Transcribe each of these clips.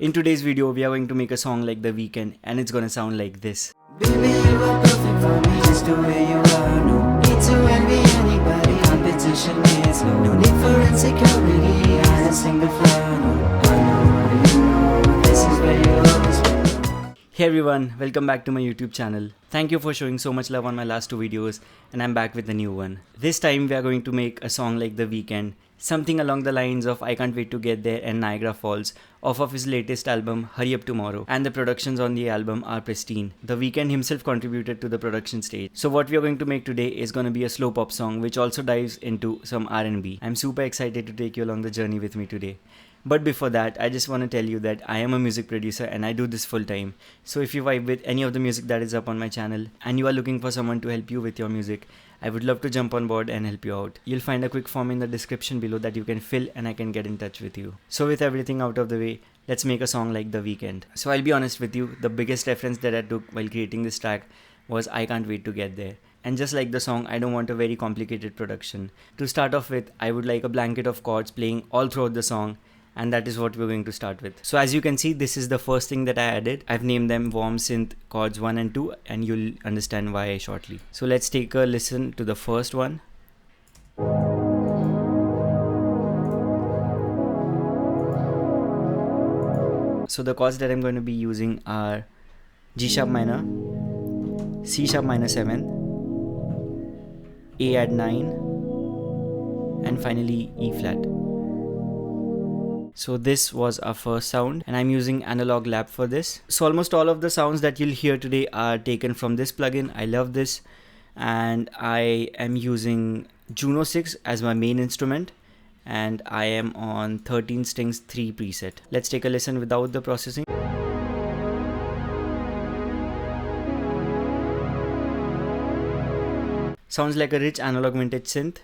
In today's video, we are going to make a song like The Weeknd, and it's gonna sound like this. Baby, you are perfect for me, just the way you are. No need to envy anybody, competition is low. No need for insecurity, I just sing the floor. No, I know, you know, this is where you always be. Hey everyone, welcome back to my YouTube channel. Thank you for showing so much love on my last two videos, and I'm back with a new one. This time we are going to make a song like The Weeknd, something along the lines of I Can't Wait to Get There and Niagara Falls, off of his latest album Hurry Up Tomorrow, and the productions on the album are pristine. The Weeknd himself contributed to the production stage. So what we are going to make today is going to be a slow pop song which also dives into some R&B. I'm super excited to take you along the journey with me today. But before that, I just want to tell you that I am a music producer and I do this full time. So if you vibe with any of the music that is up on my channel and you are looking for someone to help you with your music, I would love to jump on board and help you out. You'll find a quick form in the description below that you can fill and I can get in touch with you. So with everything out of the way, let's make a song like The Weeknd. So I'll be honest with you, the biggest reference that I took while creating this track was I Can't Wait to Get There. And just like the song, I don't want a very complicated production. To start off with, I would like a blanket of chords playing all throughout the song, and that is what we're going to start with. So as you can see, this is the first thing that I added. I've named them warm synth chords 1 and 2, and you'll understand why shortly. So let's take a listen to the first one. So the chords that I'm going to be using are G sharp minor, C sharp minor 7, A at 9, and finally E flat. So this was our first sound, and I'm using Analog Lab for this. So almost all of the sounds that you'll hear today are taken from this plugin. I love this, and I am using Juno 6 as my main instrument, and I am on 13 strings 3 preset. Let's take a listen without the processing. Sounds like a rich analog vintage synth.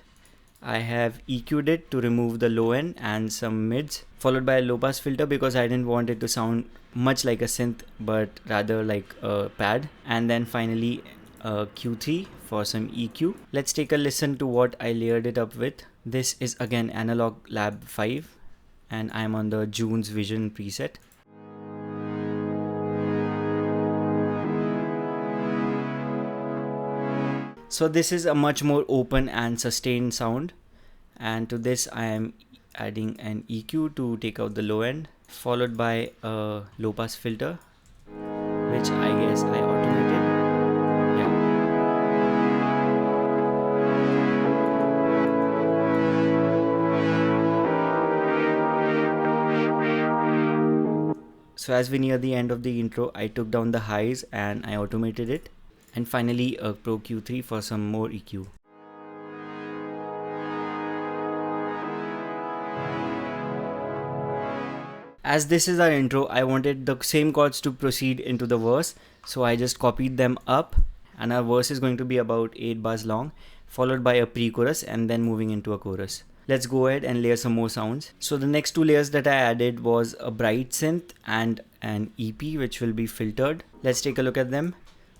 I have EQ'd it to remove the low end and some mids, followed by a low pass filter because I didn't want it to sound much like a synth but rather like a pad, and then finally a Q3 for some EQ. Let's take a listen to what I layered it up with. This is again Analog Lab 5 and I'm on the June's Vision preset. So this is a much more open and sustained sound, and to this I am adding an EQ to take out the low end, followed by a low pass filter, which I guess I automated. Yeah. So as we near the end of the intro, I took down the highs and I automated it. And finally a Pro Q3 for some more EQ. As this is our intro, I wanted the same chords to proceed into the verse, so I just copied them up, and our verse is going to be about 8 bars long, followed by a pre-chorus and then moving into a chorus. Let's go ahead and layer some more sounds. So the next two layers that I added was a bright synth and an EP which will be filtered. Let's take a look at them.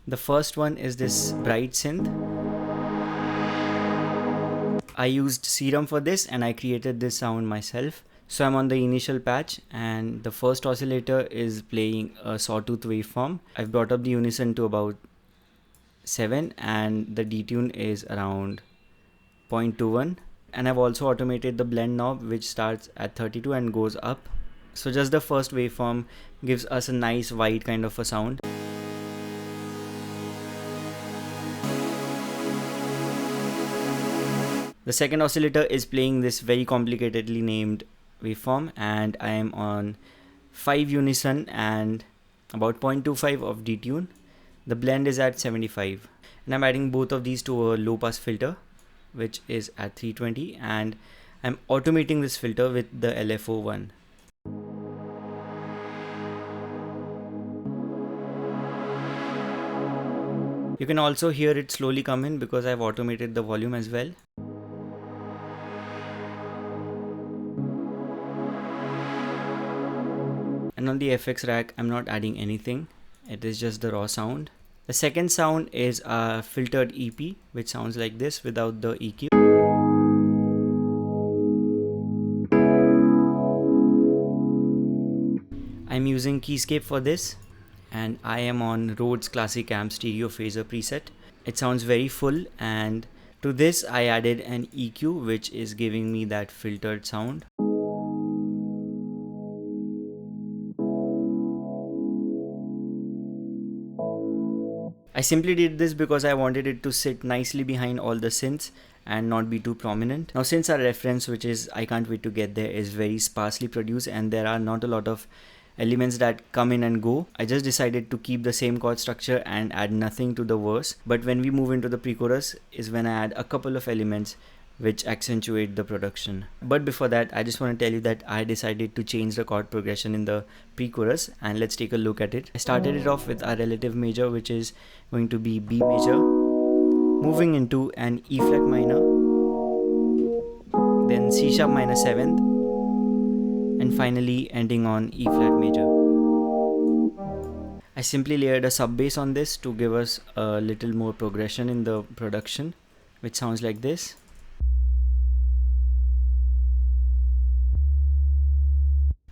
The first one is this bright synth. I used Serum for this and I created this sound myself. So I'm on the initial patch and the first oscillator is playing a sawtooth waveform. I've brought up the unison to about 7 and the detune is around 0.21. And I've also automated the blend knob which starts at 32 and goes up. So just the first waveform gives us a nice white kind of a sound. The second oscillator is playing this very complicatedly named waveform, and I am on 5 unison and about 0.25 of detune. The blend is at 75, and I'm adding both of these to a low pass filter which is at 320, and I'm automating this filter with the LFO one. You can also hear it slowly come in because I've automated the volume as well. And on the FX rack, I'm not adding anything. It is just the raw sound. The second sound is a filtered EP, which sounds like this without the EQ. I'm I'm using Keyscape for this, and I am on Rhodes Classic Amp Stereo Phaser preset. It sounds very full, and to this I added an EQ which is giving me that filtered sound. I simply did this because I wanted it to sit nicely behind all the synths and not be too prominent. Now, since our reference, which is I Can't Wait to Get There, is very sparsely produced and there are not a lot of elements that come in and go, I just decided to keep the same chord structure and add nothing to the verse. But when we move into the pre-chorus is when I add a couple of elements which accentuate the production. But before that, I just want to tell you that I decided to change the chord progression in the pre-chorus, and let's take a look at it. I started it off with a relative major, which is going to be B major, moving into an E flat minor, then C sharp minor 7th, and finally ending on E flat major. I simply layered a sub bass on this to give us a little more progression in the production, which sounds like this.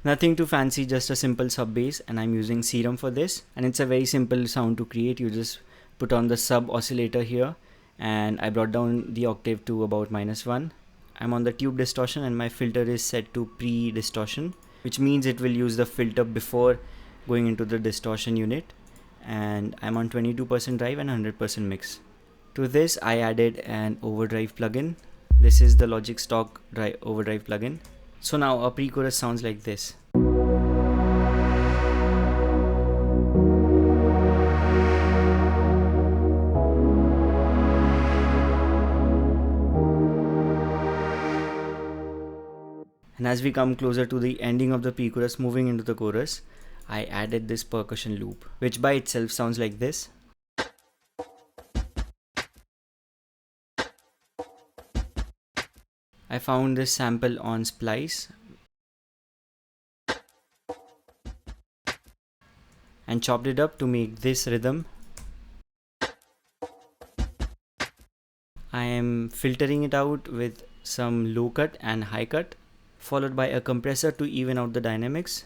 Nothing too fancy, just a simple sub bass, and I'm using Serum for this, and it's a very simple sound to create. You just put on the sub oscillator here, and I brought down the octave to about -1. I'm on the tube distortion and my filter is set to pre-distortion, which means it will use the filter before going into the distortion unit, and I'm on 22% drive and 100% mix. To this I added an overdrive plugin. This is the Logic stock overdrive plugin. So now our pre-chorus sounds like this. And as we come closer to the ending of the pre-chorus, moving into the chorus, I added this percussion loop, which by itself sounds like this. I found this sample on Splice and chopped it up to make this rhythm. I am filtering it out with some low cut and high cut, followed by a compressor to even out the dynamics.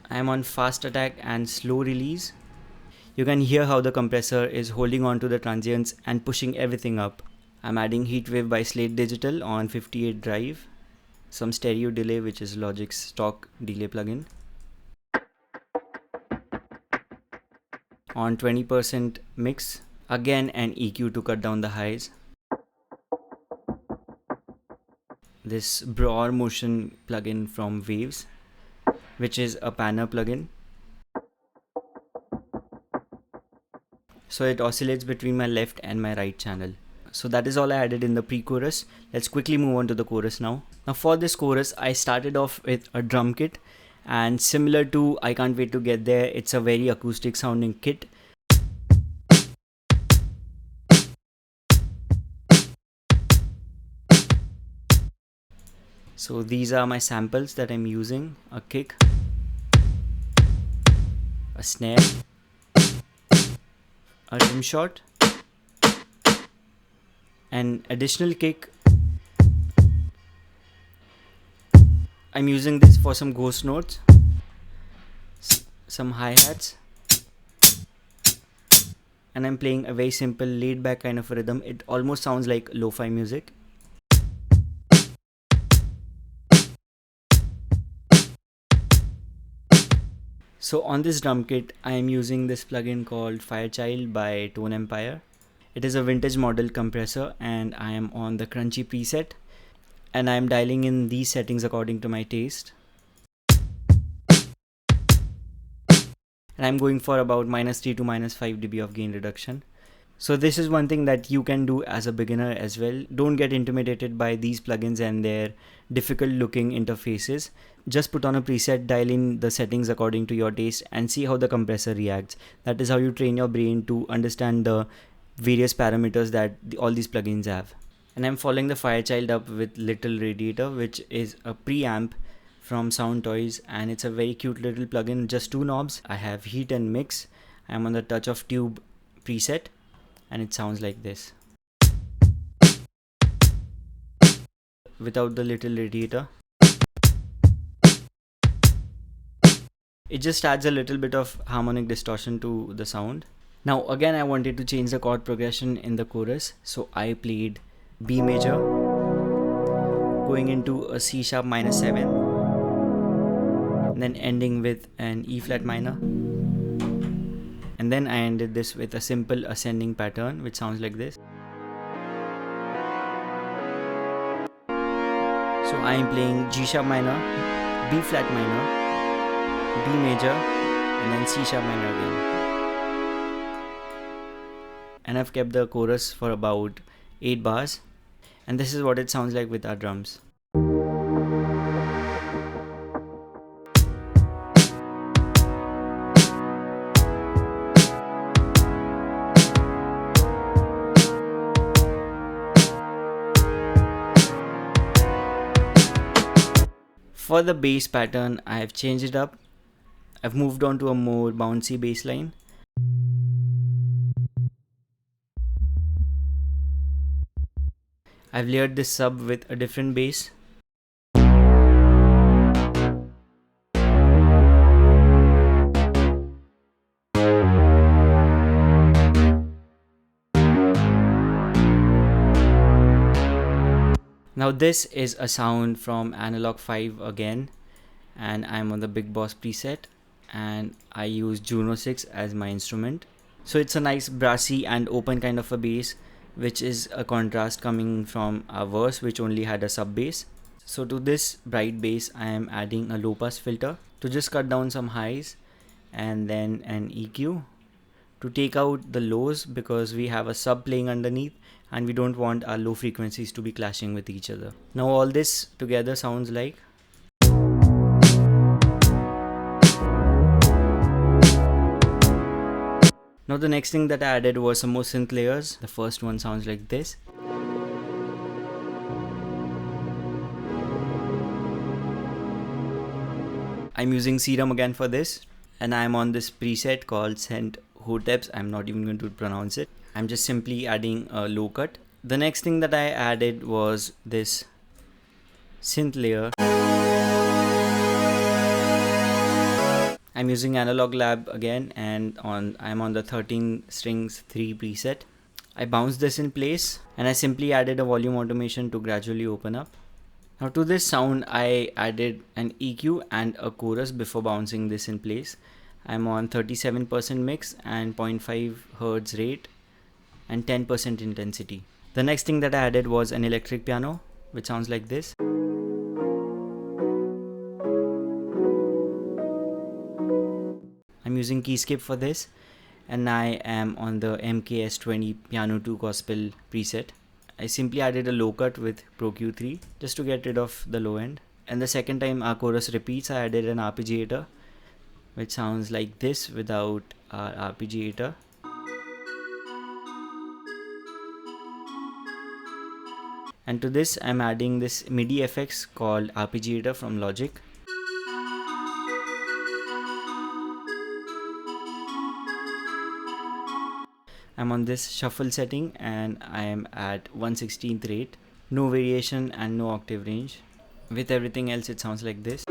I am on fast attack and slow release. You can hear how the compressor is holding on to the transients and pushing everything up. I'm adding Heatwave by Slate Digital on 58 drive, some stereo delay, which is Logic's stock delay plugin, on 20% mix, again an EQ to cut down the highs. This Broer Motion plugin from Waves, which is a panner plugin. So it oscillates between my left and my right channel. So that is all I added in the pre-chorus. Let's quickly move on to the chorus now. Now for this chorus, I started off with a drum kit, and similar to I Can't Wait to Get There, it's a very acoustic sounding kit. So these are my samples that I'm using: a kick, a snare, a rim shot, an additional kick. I'm using this for some ghost notes, some hi-hats, and I'm playing a very simple laid back kind of a rhythm. It almost sounds like lo-fi music. So on this drum kit, I am using this plugin called Firechild by Tone Empire. It is a vintage model compressor, and I am on the crunchy preset, and I am dialing in these settings according to my taste. And I'm going for about -3 to -5 dB of gain reduction. So this is one thing that you can do as a beginner as well. Don't get intimidated by these plugins and their difficult looking interfaces. Just put on a preset, dial in the settings according to your taste, and see how the compressor reacts. That is how you train your brain to understand the various parameters that all these plugins have. And I'm following the Firechild up with Little Radiator, which is a preamp from Sound Toys, and it's a very cute little plugin, just 2 knobs. I have heat and mix. I'm on the Touch of Tube preset, and it sounds like this. without the little radiator. It just adds a little bit of harmonic distortion to the sound. Now again I wanted to change the chord progression in the chorus, so I played B major going into a C sharp minor 7, and then ending with an E flat minor, and then I ended this with a simple ascending pattern which sounds like this. So I am playing G sharp minor, B flat minor, B major, and then C sharp minor again. And I've kept the chorus for about 8 bars, and this is what it sounds like with our drums. For the bass pattern, I have changed it up. I've moved on to a more bouncy bass line. I've layered this sub with a different bass. Now this is a sound from Analog 5 again, and I'm on the Big Boss preset, and I use Juno 6 as my instrument. So it's a nice brassy and open kind of a bass, which is a contrast coming from a verse which only had a sub bass. So to this bright bass I am adding a low pass filter to just cut down some highs, and then an EQ to take out the lows because we have a sub playing underneath and we don't want our low frequencies to be clashing with each other. Now all this together sounds like. Now the next thing that I added was some more synth layers. The first one sounds like this. I'm using Serum again for this, and I'm on this preset called Scent Hoteps. I'm not even going to pronounce it. I'm just simply adding a low cut. The next thing that I added was this synth layer. I'm using Analog Lab again, and I'm on the 13 strings 3 preset. I bounced this in place and I simply added a volume automation to gradually open up. Now to this sound I added an EQ and a chorus before bouncing this in place. I'm on 37% mix and 0.5 Hz rate and 10% intensity. The next thing that I added was an electric piano, which sounds like this. I'm using Keyscape for this, and I am on the MKS20 Piano 2 Gospel preset. I simply added a low cut with Pro Q3 just to get rid of the low end. And the second time our chorus repeats, I added an arpeggiator, which sounds like this without our arpeggiator. And to this I'm adding this MIDI effects called arpeggiator from Logic. I'm on this shuffle setting and I am at 1/16th rate, no variation and no octave range. With everything else it sounds like this.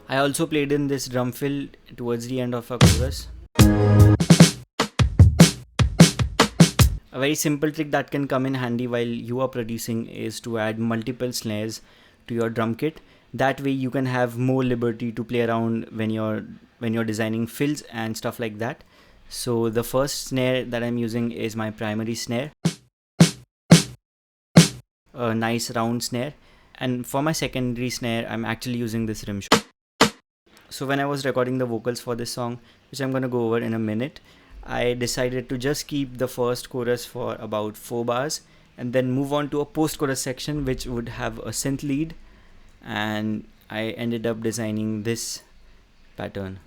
I also played in this drum fill towards the end of our chorus. A very simple trick that can come in handy while you are producing is to add multiple snares to your drum kit. That way you can have more liberty to play around when you're designing fills and stuff like that. So the first snare that I'm using is my primary snare, a nice round snare, and for my secondary snare I'm actually using this rim shot. So when I was recording the vocals for this song, which I'm gonna go over in a minute, I decided to just keep the first chorus for about 4 bars and then move on to a post-chorus section which would have a synth lead, and I ended up designing this pattern.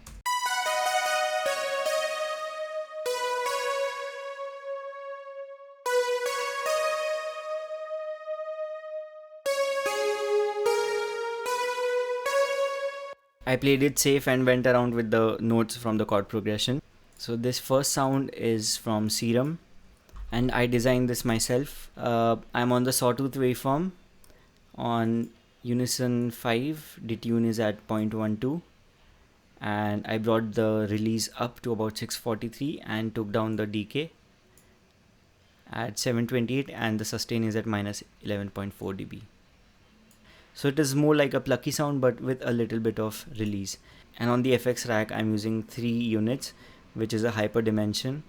I played it safe and went around with the notes from the chord progression. So this first sound is from Serum, and I designed this myself. I'm on the sawtooth waveform on unison 5, detune is at 0.12, and I brought the release up to about 643 and took down the decay at 728, and the sustain is at minus 11.4 dB. So it is more like a plucky sound but with a little bit of release. And on the FX rack I'm using 3 units, which is a hyper dimension.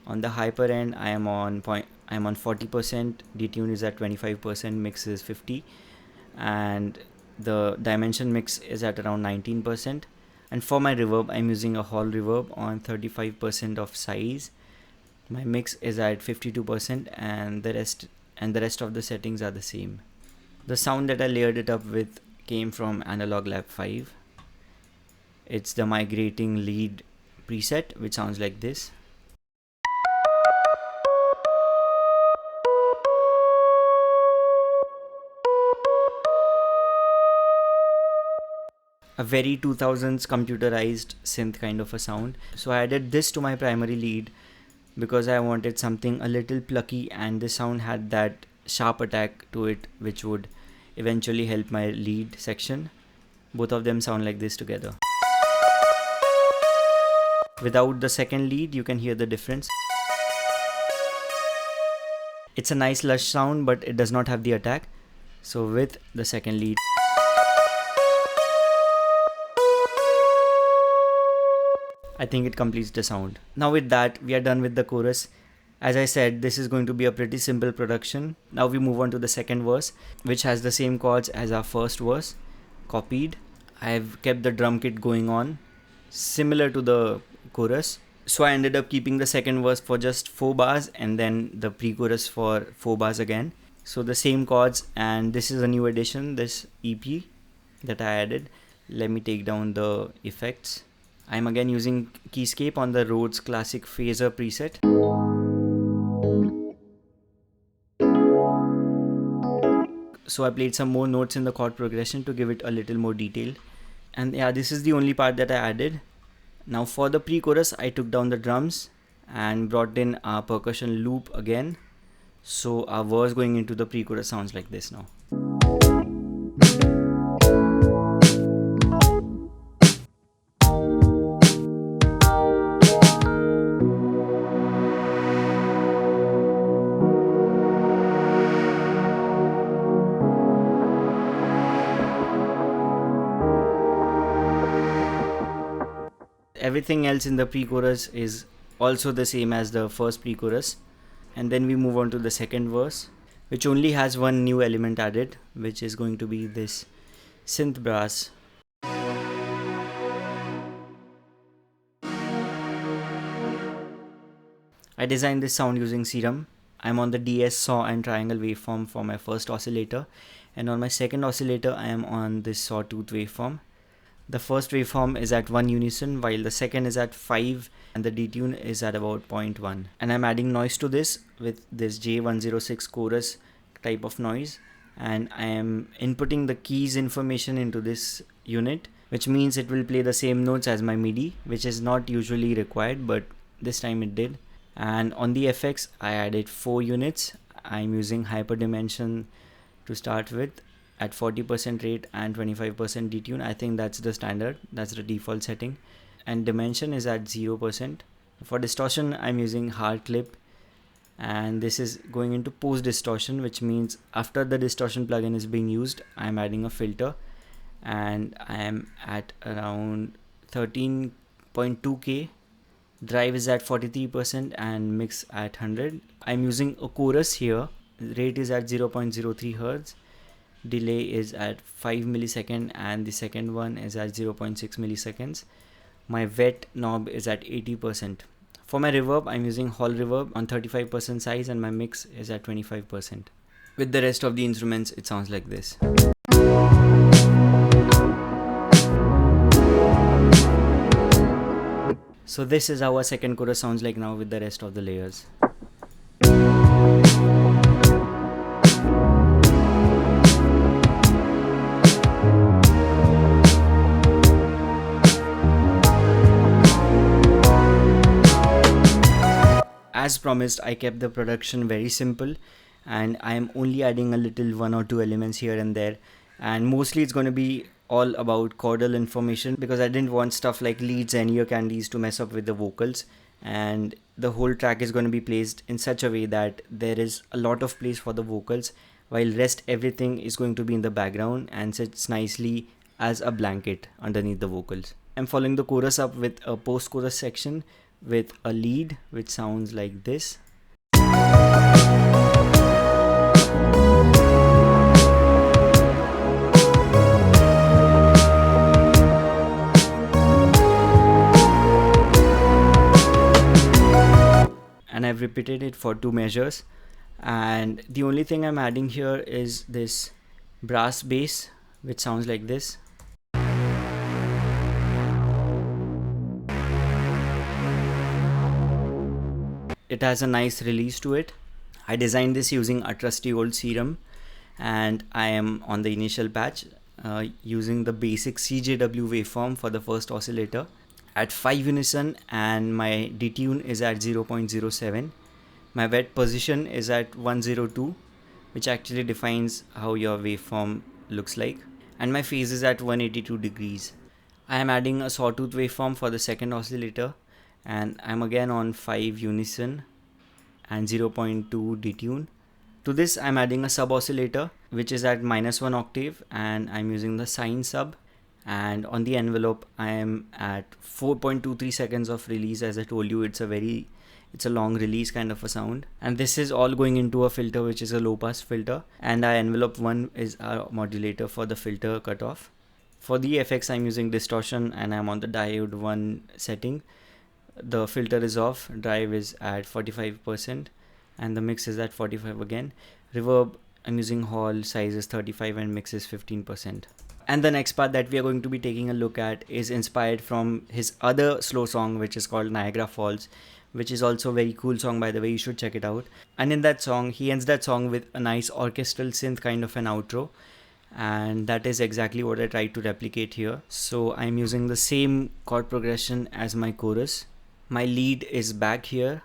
On the hyper end I am on 40%, detune is at 25%, mix is 50, and the dimension mix is at around 19%. And for my reverb I'm using a hall reverb on 35% of size. My mix is at 52%, and the rest of the settings are the same. The sound that I layered it up with came from Analog Lab 5. It's the migrating lead preset, which sounds like this. A very 2000s computerized synth kind of a sound. So I added this to my primary lead because I wanted something a little plucky, and this sound had that sharp attack to it which would eventually help my lead section. Both of them sound like this together. Without the second lead you can hear the difference. It's a nice lush sound but it does not have the attack. So with the second lead I think it completes the sound. Now with that we are done with the chorus. As I said, this is going to be a pretty simple production. Now we move on to the second verse, which has the same chords as our first verse, copied. I've kept the drum kit going on, similar to the chorus. So I ended up keeping the second verse for just 4 bars and then the pre-chorus for 4 bars again. So the same chords, and this is a new addition, this EP that I added. Let me take down the effects. I'm again using Keyscape on the Rhodes Classic Phaser preset. So I played some more notes in the chord progression to give it a little more detail. And yeah, this is the only part that I added. Now for the pre-chorus I took down the drums and brought in a percussion loop again. So our verse going into the pre-chorus sounds like this now. Everything else in the pre-chorus is also the same as the first pre-chorus. And then we move on to the second verse, which only has one new element added, which is going to be this synth brass. I designed this sound using Serum. I'm on the DS saw and triangle waveform for my first oscillator, and on my second oscillator I am on this sawtooth waveform. The first waveform is at 1 unison while the second is at 5 and the detune is at about 0.1. And I'm adding noise to this with this J106 chorus type of noise, and I am inputting the keys information into this unit, which means it will play the same notes as my MIDI, which is not usually required but this time it did. And on the FX I added 4 units. I'm using hyperdimension to start with at 40% rate and 25% detune. I think that's the standard, that's the default setting, and dimension is at 0%. For distortion I'm using hard clip, and this is going into post distortion, which means after the distortion plugin is being used I'm adding a filter, and I am at around 13.2k. Drive is at 43% and mix at 100. I'm using a chorus here. Rate is at 0.03 Hz. Delay is at 5 millisecond and the second one is at 0.6 milliseconds. My wet knob is at 80%. For my reverb I'm using hall reverb on 35% size and my mix is at 25%. With the rest of the instruments it sounds like this. So this is how our second chorus sounds like now with the rest of the layers. as promised, I kept the production very simple, and I am only adding a little one or two elements here and there, and mostly it's going to be all about chordal information because I didn't want stuff like leads and ear candies to mess up with the vocals. And the whole track is going to be placed in such a way that there is a lot of place for the vocals, while rest everything is going to be in the background and sits nicely as a blanket underneath the vocals. I'm following the chorus up with a post-chorus section with a lead which sounds like this. And I've repeated it for 2 measures, and the only thing I'm adding here is this brass bass which sounds like this. It has a nice release to it. I designed this using a trusty old serum, and I am on the initial patch using the basic CJW waveform for the first oscillator at 5 unison, and my detune is at 0.07. My wet position is at 102, which actually defines how your waveform looks like, and my phase is at 182 degrees. I am adding a sawtooth waveform for the second oscillator, and I'm again on 5 unison and 0.2 detune. To this I'm adding a sub oscillator which is at -1 octave, and I'm using the sine sub, and on the envelope I am at 4.23 seconds of release. As I told you, it's a long release kind of a sound, and this is all going into a filter which is a low pass filter, and our envelope 1 is our modulator for the filter cutoff. For the effects I'm using distortion, and I'm on the diode 1 setting. The filter is off, drive is at 45%, and the mix is at 45 again. Reverb I'm using Hall, size is 35 and mix is 15%. And the next part that we are going to be taking a look at is inspired from his other slow song which is called Niagra Falls, which is also a very cool song, by the way. You should check it out. And in that song, he ends that song with a nice orchestral synth kind of an outro, and that is exactly what I tried to replicate here. So I'm using the same chord progression as my chorus. My lead is back here.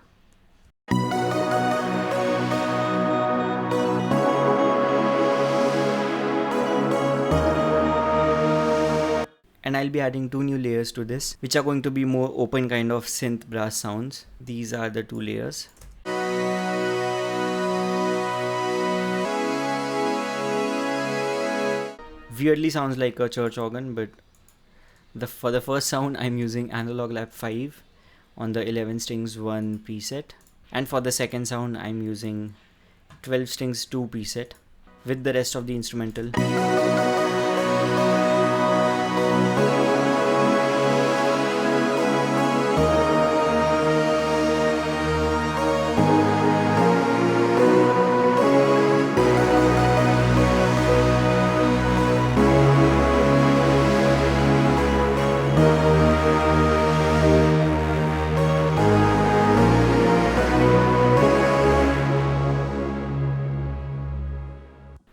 And I'll be adding 2 new layers to this, which are going to be more open kind of synth brass sounds. These are the 2 layers. Weirdly sounds like a church organ, but for the first sound I'm using analog lap 5 on the 11 strings 1 preset, and for the second sound I'm using 12 strings 2 preset with the rest of the instrumental.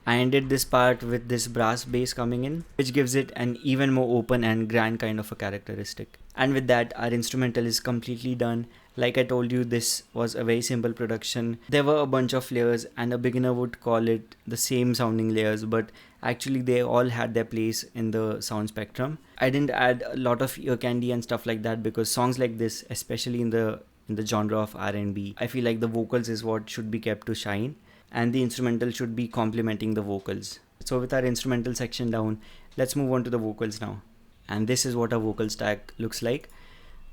I ended this part with this brass bass coming in, which gives it an even more open and grand kind of a characteristic. And with that, our instrumental is completely done. Like I told you, this was a very simple production. There were a bunch of layers, and a beginner would call it the same sounding layers, but actually they all had their place in the sound spectrum. I didn't add a lot of ear candy and stuff like that because songs like this, especially in the genre of R&B, I feel like the vocals is what should be kept to shine, and the instrumental should be complementing the vocals. So with our instrumental section down, let's move on to the vocals now. And this is what our vocal stack looks like.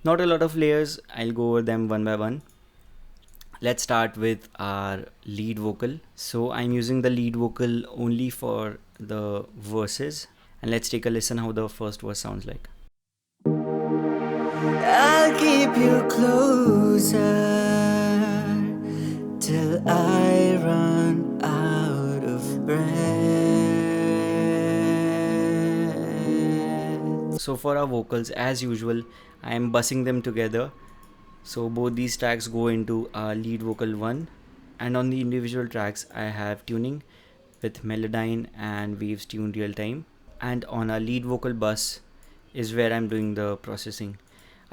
Not a lot of layers, I'll go over them one by one. Let's start with our lead vocal. So I'm using the lead vocal only for the verses, and let's take a listen how the first verse sounds like. I'll keep you closer till I run out of breath. So for our vocals, as usual, I am bussing them together. So both these tracks go into lead vocal 1, and on the individual tracks I have tuning with Melodyne and Waves Tune Real Time, and on our lead vocal bus is where I'm doing the processing.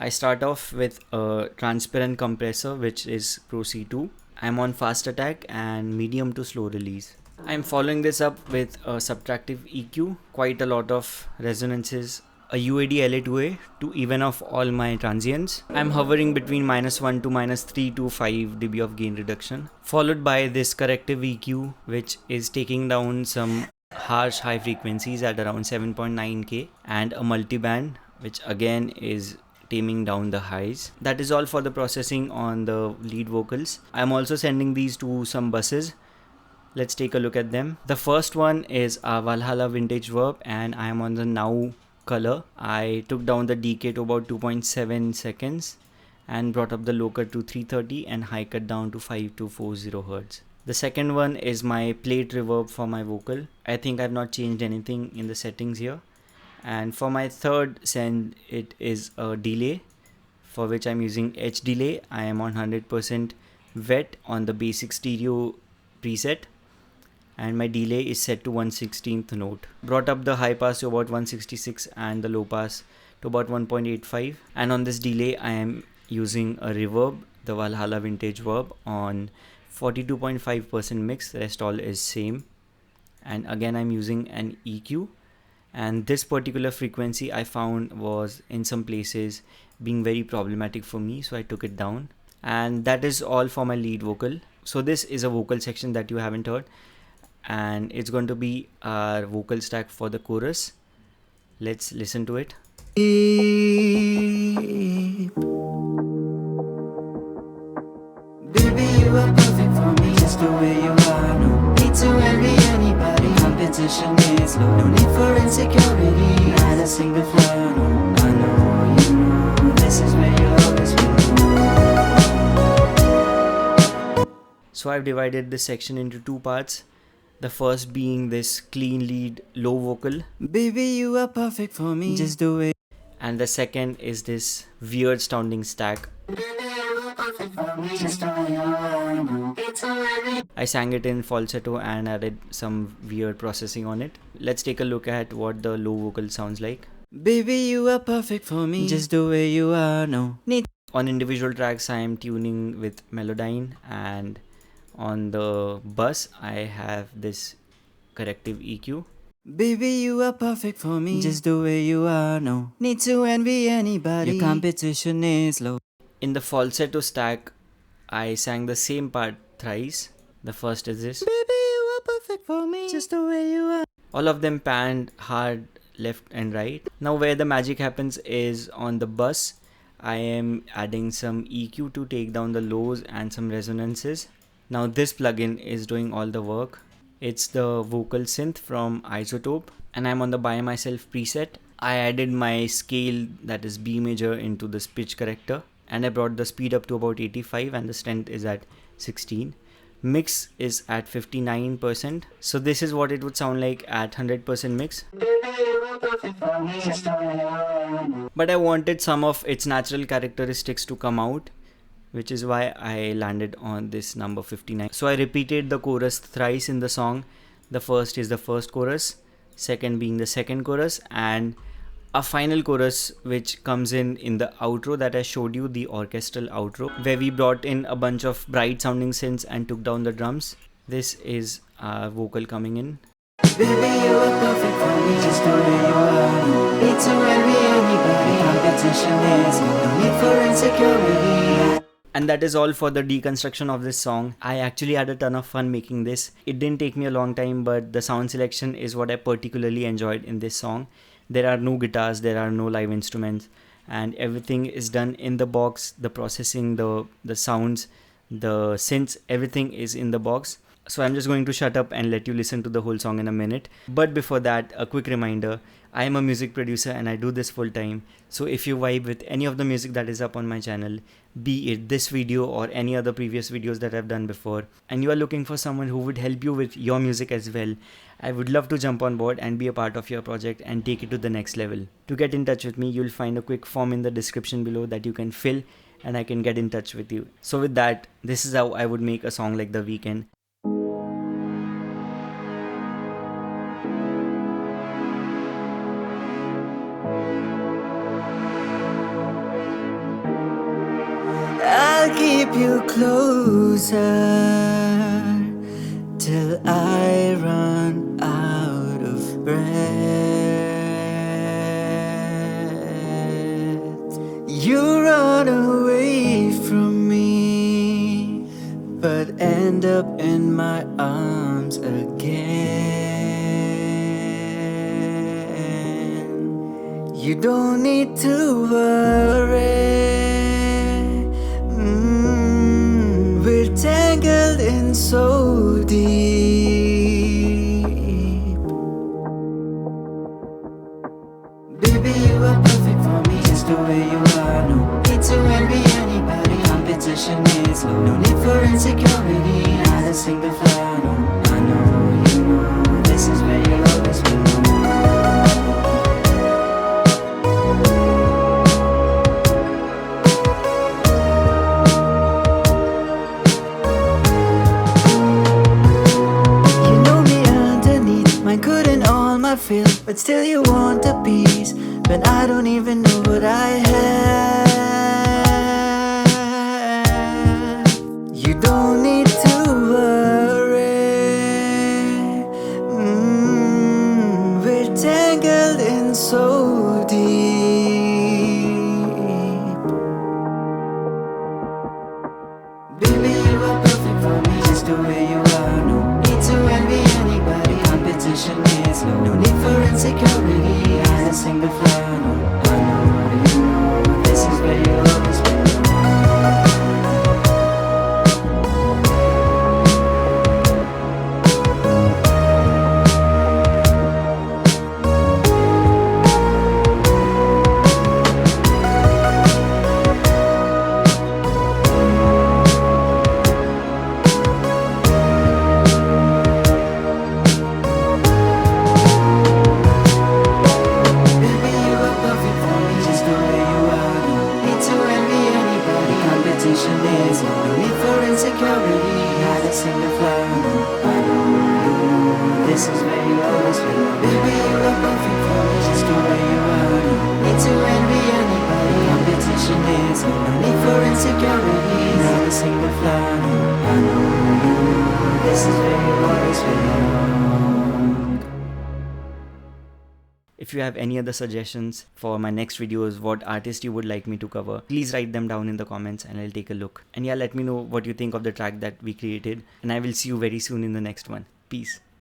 I start off with a transparent compressor, which is Pro C2. I'm on fast attack and medium to slow release. I'm following this up with a subtractive EQ, quite a lot of resonances, a UAD LA2A to even off all my transients. I'm hovering between -1 to -3 to 5 dB of gain reduction, followed by this corrective EQ, which is taking down some harsh high frequencies at around 7.9K, and a multiband, which again is taming down the highs. That is all for the processing on the lead vocals. I'm also sending these to some buses. Let's take a look at them. The first one is a Valhalla vintage verb, and I am on the now color. I took down the decay to about 2.7 seconds and brought up the low cut to 330 and high cut down to 5240 Hz. The second one is my plate reverb for my vocal. I think I've not changed anything in the settings here. And for my third send, it is a delay, for which I'm using H delay. I am on 100% wet on the basic stereo preset, and my delay is set to 1/16th note. Brought up the high pass to about 166 and the low pass to about 1.85. And on this delay, I am using a reverb, the Valhalla vintage verb, on 42.5% mix. The rest all is same. And again, I'm using an EQ. And this particular frequency I found was in some places being very problematic for me, so I took it down. And that is all for my lead vocal. So this is a vocal section that you haven't heard, and it's going to be our vocal stack for the chorus. Let's listen to it. Baby, you are perfect for me, just the way you are. No need to envy anybody, competition is low. No need for insecurity, not a single flaw. No, I know you know this is where you always belong. So I've divided this section into two parts. The first being this clean lead low vocal, Baby, you are perfect for me, just the way. and the second is this weird sounding stack. I sang it in falsetto and added some weird processing on it. Let's take a look at what the low vocal sounds like. Baby, you are perfect for me, just the way you are. No need. On individual tracks, I am tuning with Melodyne, and on the bus, I have this corrective EQ. Baby, you are perfect for me, just the way you are. No need to envy anybody, your competition is low. In the falsetto stack, I sang the same part thrice. The first is this. Baby, you are perfect for me, just the way you are. All of them panned hard left and right. Now where the magic happens is on the bus. I am adding some EQ to take down the lows and some resonances. Now this plugin is doing all the work. It's the vocal synth from Isotope, and I'm on the by myself preset. I added my scale, that is B major, into this pitch corrector, and I brought the speed up to about 85 and the strength is at 16. Mix is at 59%. So this is what it would sound like at 100% mix. But I wanted some of its natural characteristics to come out, which is why I landed on this number 59. So I repeated the chorus thrice in the song. The first is the first chorus, second being the second chorus, and a final chorus which comes in the outro that I showed you, the orchestral outro, where we brought in a bunch of bright sounding synths and took down the drums. This is our vocal coming in. Baby, you are perfect for me, just the way you are. No need to envy anybody, competition is low. No need for insecurity. And that is all for the deconstruction of this song. I actually had a ton of fun making this. It didn't take me a long time, but the sound selection is what I particularly enjoyed in this song. There are no guitars, there are no live instruments, and everything is done in the box. The processing, the sounds, the synths, everything is in the box. So I'm just going to shut up and let you listen to the whole song in a minute. But before that, a quick reminder, I am a music producer and I do this full time. So if you vibe with any of the music that is up on my channel, be it this video or any other previous videos that I've done before, and you are looking for someone who would help you with your music as well, I would love to jump on board and be a part of your project and take it to the next level. To get in touch with me, you'll find a quick form in the description below that you can fill and I can get in touch with you. So with that, this is how I would make a song like The Weeknd. keep you closer till I run out of breath. You run away from me, but end up in my arms again. You don't need to worry. We're tangled in so deep. Baby, you are perfect for me just the way you are. No need to envy anybody, competition is low. No need for insecurity, not a single flaw. No, I know, you know, this is where you'll always belong. Feel, but still you want a piece, but I don't even know what I have. You don't need to worry. We're tangled in so deep. Baby, you are perfect for me just the way you are. No need to envy anybody, competition is low. No need for insecurity, not a single flaw. No, I know, you know, this is where you'll always belong. No need for insecurity, not a single flaw. No, I know, you know, this is where you always belong. Baby, you are perfect for me just the way you are. No need to envy anybody, competition is no need for insecurity, not a single flaw. No, I know, you know, this is where you always belong. If you have any other suggestions for my next videos, what artist you would like me to cover, please write them down in the comments and I'll take a look. And yeah, let me know what you think of the track that we created, and I will see you very soon in the next one. Peace.